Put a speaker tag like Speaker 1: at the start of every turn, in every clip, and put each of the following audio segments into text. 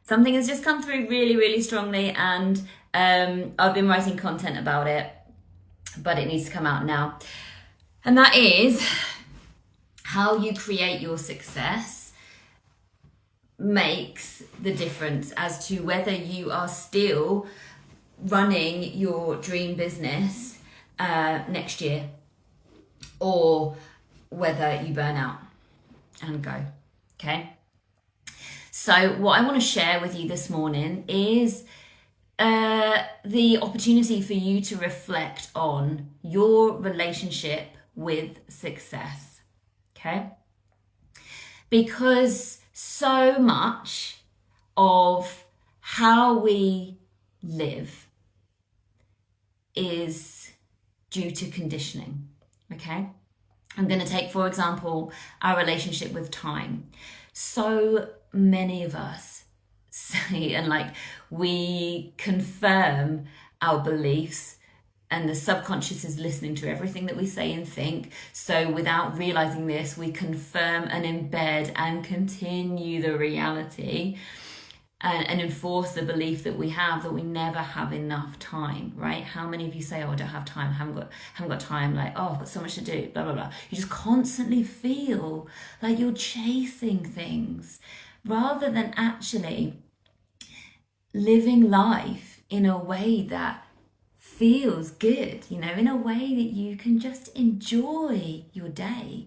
Speaker 1: Something has just come through really, really strongly, and I've been writing content about it, but it needs to come out now. And that is how you create your success makes the difference as to whether you are still running your dream business next year or whether you burn out and go. Okay. So, what I want to share with you this morning is the opportunity for you to reflect on your relationship with success. Okay? Because so much of how we live is due to conditioning. Okay? I'm going to take, for example, our relationship with time. So many of us say, and we confirm our beliefs, and the subconscious is listening to everything that we say and think. So without realizing this, we confirm and embed and continue the reality and enforce the belief that we have that we never have enough time, right? How many of you say, oh, I don't have time, haven't got time, oh, I've got so much to do, blah, blah, blah. You just constantly feel like you're chasing things rather than actually living life in a way that feels good, in a way that you can just enjoy your day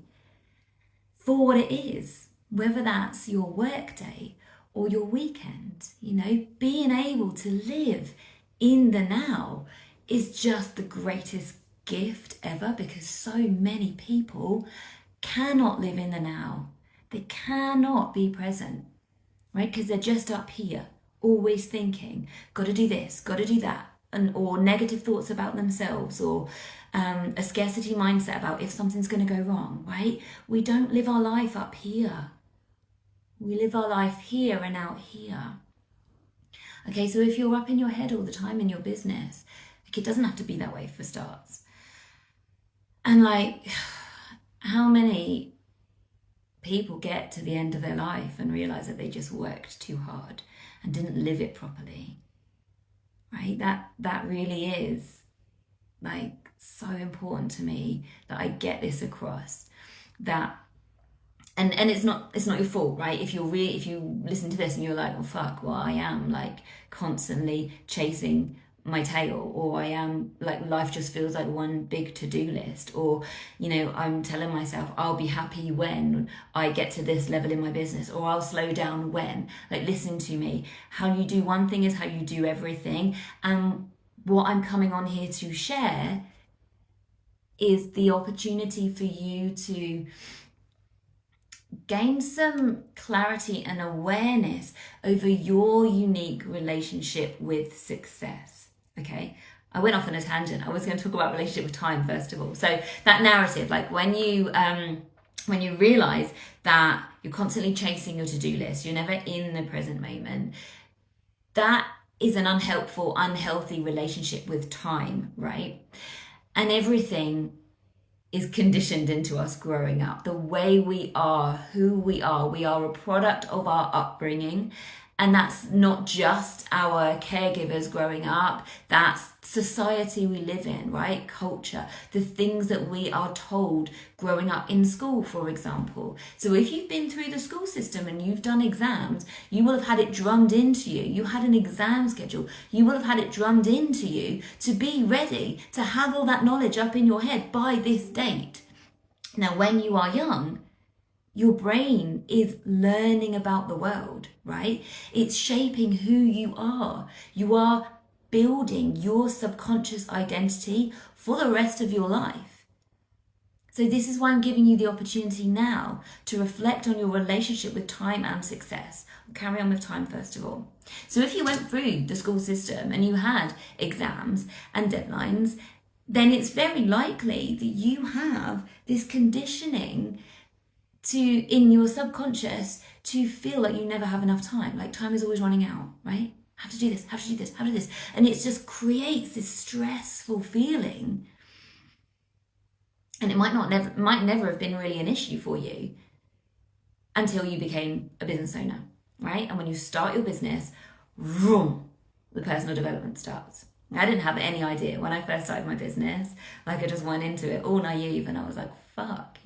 Speaker 1: for what it is, whether that's your work day or your weekend. Being able to live in the now is just the greatest gift ever, because so many people cannot live in the now. They cannot be present, right? Because they're just up here, always thinking, got to do this, got to do that, or negative thoughts about themselves, or a scarcity mindset about if something's going to go wrong, right? We don't live our life up here. We live our life here and out here. Okay, so if you're up in your head all the time in your business, it doesn't have to be that way for starts. And how many people get to the end of their life and realize that they just worked too hard and didn't live it properly, right? That really is so important to me that I get this across, that and it's not your fault, right? If you listen to this and you're like, oh fuck, well, I am constantly chasing my tail, or I am life just feels like one big to-do list, or I'm telling myself I'll be happy when I get to this level in my business, or I'll slow down when. Listen to me. How you do one thing is how you do everything. And what I'm coming on here to share is the opportunity for you to gain some clarity and awareness over your unique relationship with success. Okay, I went off on a tangent. I was going to talk about relationship with time first of all. So that narrative, when you realize that you're constantly chasing your to-do list, you're never in the present moment, that is an unhealthy relationship with time, right? And everything is conditioned into us growing up. The way we are, who we are a product of our upbringing. And that's not just our caregivers growing up, that's society we live in, right? Culture, the things that we are told growing up in school, for example. So if you've been through the school system and you've done exams, you will have had it drummed into you. You had an exam schedule. You will have had it drummed into you to be ready to have all that knowledge up in your head by this date. Now, when you are young, your brain is learning about the world, right? It's shaping who you are. You are building your subconscious identity for the rest of your life. So this is why I'm giving you the opportunity now to reflect on your relationship with time and success. I'll carry on with time first of all. So if you went through the school system and you had exams and deadlines, then it's very likely that you have this conditioning in your subconscious to feel like you never have enough time. Time is always running out, right? Have to do this, have to do this, have to do this. And it just creates this stressful feeling. And it might never have been really an issue for you until you became a business owner, right? And when you start your business, vroom, the personal development starts. I didn't have any idea when I first started my business. Like, I just went into it all naive, and I was like, fuck,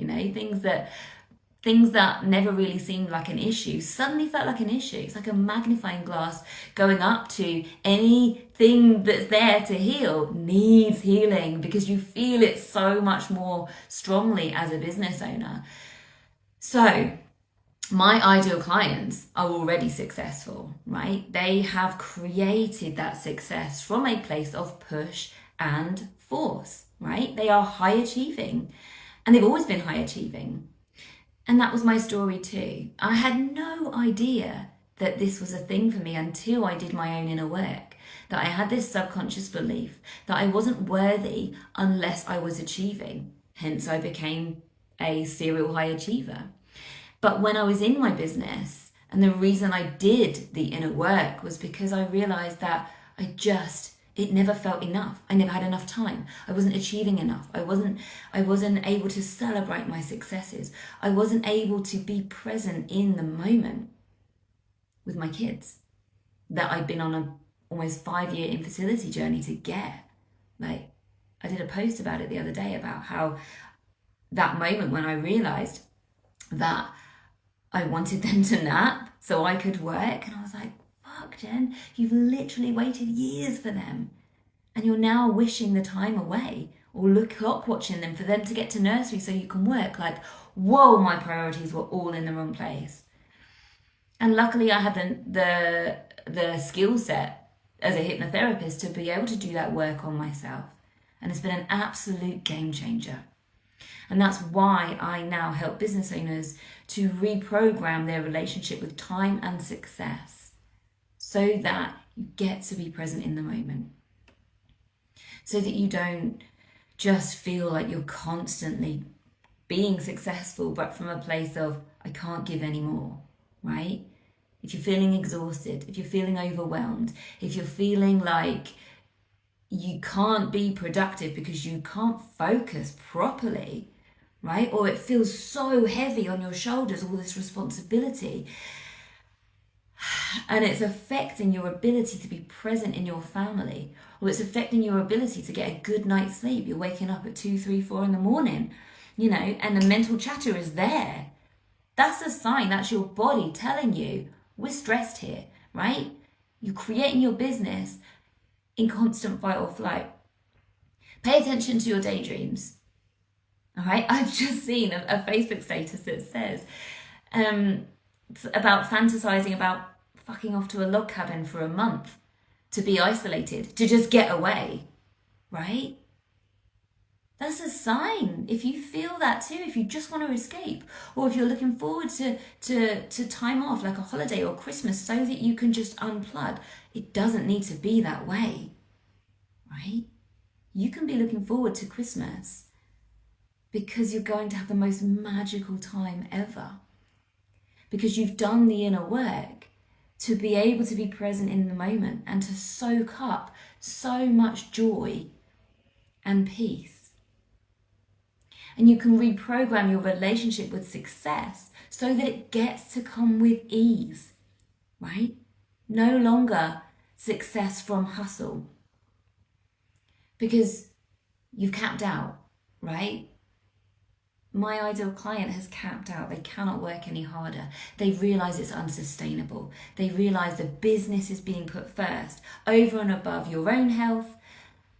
Speaker 1: things that never really seemed like an issue suddenly felt like an issue. It's like a magnifying glass going up to anything that's there to heal needs healing, because you feel it so much more strongly as a business owner. So my ideal clients are already successful, right? They have created that success from a place of push and force, right? They are high achieving, and they've always been high achieving. And that was my story too. I had no idea that this was a thing for me until I did my own inner work, that I had this subconscious belief that I wasn't worthy unless I was achieving. Hence, I became a serial high achiever. But when I was in my business, and the reason I did the inner work was because I realized that it never felt enough. I never had enough time. I wasn't achieving enough. I wasn't able to celebrate my successes. I wasn't able to be present in the moment with my kids that I'd been on a almost 5-year infertility journey to get. Like, I did a post about it the other day about how that moment when I realized that I wanted them to nap so I could work, and I was like, fuck, Jen, you've literally waited years for them, and you're now wishing the time away or clock watching them for them to get to nursery so you can work. Like, whoa, my priorities were all in the wrong place. And luckily I had the skill set as a hypnotherapist to be able to do that work on myself, and it's been an absolute game changer. And that's why I now help business owners to reprogram their relationship with time and success so that you get to be present in the moment. So that you don't just feel like you're constantly being successful, but from a place of, I can't give anymore, right? If you're feeling exhausted, if you're feeling overwhelmed, if you're feeling like you can't be productive because you can't focus properly, right? Or it feels so heavy on your shoulders, all this responsibility, and it's affecting your ability to be present in your family, or it's affecting your ability to get a good night's sleep. You're waking up at 2, 3, 4 in the morning, and the mental chatter is there. That's a sign. That's your body telling you, we're stressed here, right? You're creating your business in constant fight or flight. Pay attention to your daydreams. All right, I've just seen a Facebook status that says about fantasizing about fucking off to a log cabin for a month to be isolated, to just get away, right? That's a sign. If you feel that too, if you just want to escape, or if you're looking forward to time off, like a holiday or Christmas, so that you can just unplug, it doesn't need to be that way, right? You can be looking forward to Christmas because you're going to have the most magical time ever. Because you've done the inner work to be able to be present in the moment and to soak up so much joy and peace. And you can reprogram your relationship with success so that it gets to come with ease, right? No longer success from hustle. Because you've capped out, right? My ideal client has capped out. They cannot work any harder. They realize it's unsustainable. They realize the business is being put first, over and above your own health,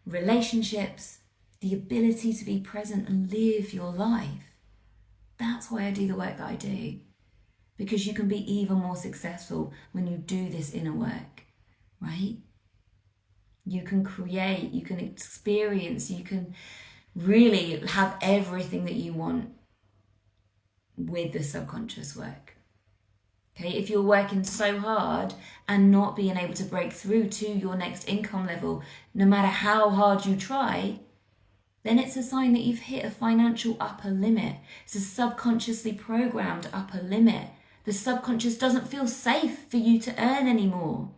Speaker 1: relationships, the ability to be present and live your life. That's why I do the work that I do. Because you can be even more successful when you do this inner work, right? You can create, you can experience, you can really have everything that you want with the subconscious work. Okay, if you're working so hard and not being able to break through to your next income level, no matter how hard you try, then it's a sign that you've hit a financial upper limit. It's a subconsciously programmed upper limit. The subconscious doesn't feel safe for you to earn anymore.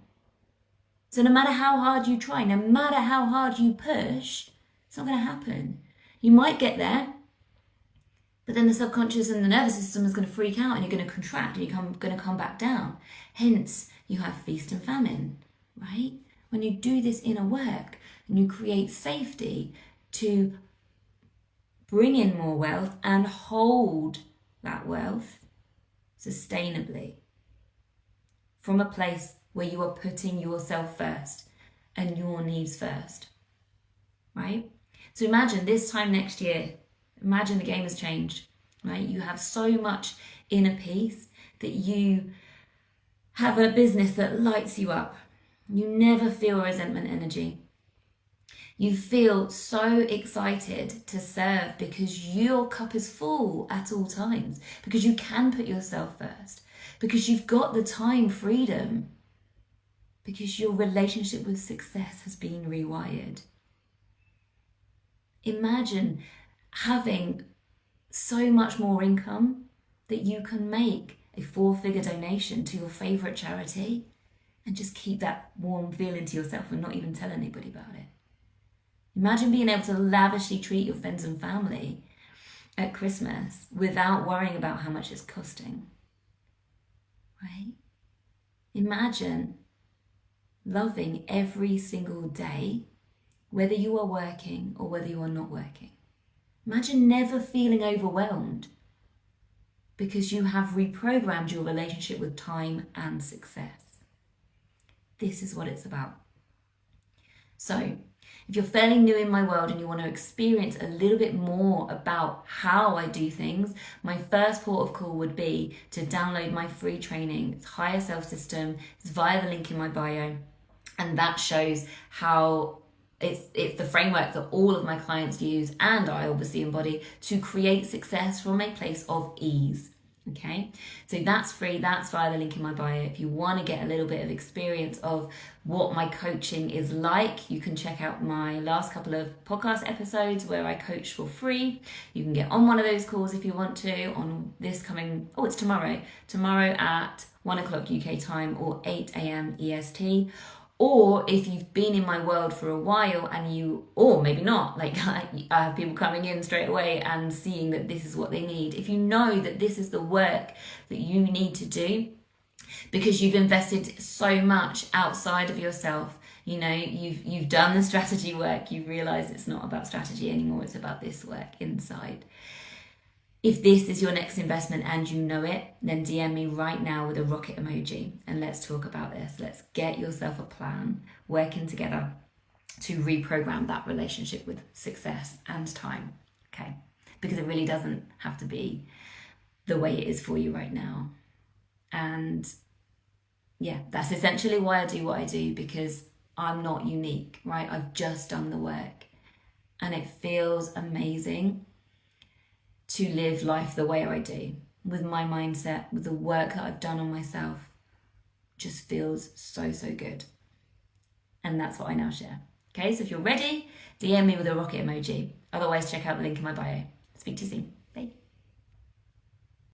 Speaker 1: So no matter how hard you try, no matter how hard you push, it's not going to happen. You might get there, But then the subconscious and the nervous system is going to freak out and you're going to contract and you're going to come back down. Hence, you have feast and famine, right? When you do this inner work and you create safety to bring in more wealth and hold that wealth sustainably from a place where you are putting yourself first and your needs first, right? So imagine this time next year, imagine the game has changed, right? You have so much inner peace that you have a business that lights you up. You never feel resentment energy. You feel so excited to serve because your cup is full at all times, because you can put yourself first, because you've got the time freedom, because your relationship with success has been rewired. Imagine having so much more income that you can make a 4-figure donation to your favorite charity and just keep that warm feeling to yourself and not even tell anybody about it. Imagine being able to lavishly treat your friends and family at Christmas without worrying about how much it's costing, right? Imagine loving every single day, whether you are working or whether you are not working. Imagine never feeling overwhelmed because you have reprogrammed your relationship with time and success. This is what it's about. So, if you're fairly new in my world and you want to experience a little bit more about how I do things, my first port of call would be to download my free training. It's Higher Self System. It's via the link in my bio. And that shows how it's the framework that all of my clients use and I obviously embody to create success from a place of ease. Okay, so that's free. That's via the link in my bio. If you want to get a little bit of experience of what my coaching is like, you can check out my last couple of podcast episodes where I coach for free. You can get on one of those calls if you want to on this coming, it's tomorrow at 1 o'clock UK time or 8 a.m. EST. Or if you've been in my world for a while and or maybe not, like I have people coming in straight away and seeing that this is what they need. If you know that this is the work that you need to do because you've invested so much outside of yourself, you've done the strategy work, you've realized it's not about strategy anymore, it's about this work inside. If this is your next investment and you know it, then DM me right now with a rocket emoji and let's talk about this. Let's get yourself a plan, working together to reprogram that relationship with success and time, okay? Because it really doesn't have to be the way it is for you right now. And yeah, that's essentially why I do what I do, because I'm not unique, right? I've just done the work and it feels amazing to live life the way I do, with my mindset, with the work that I've done on myself. Just feels so, so good. And that's what I now share. Okay, so if you're ready, DM me with a rocket emoji. Otherwise, check out the link in my bio. Speak to you soon.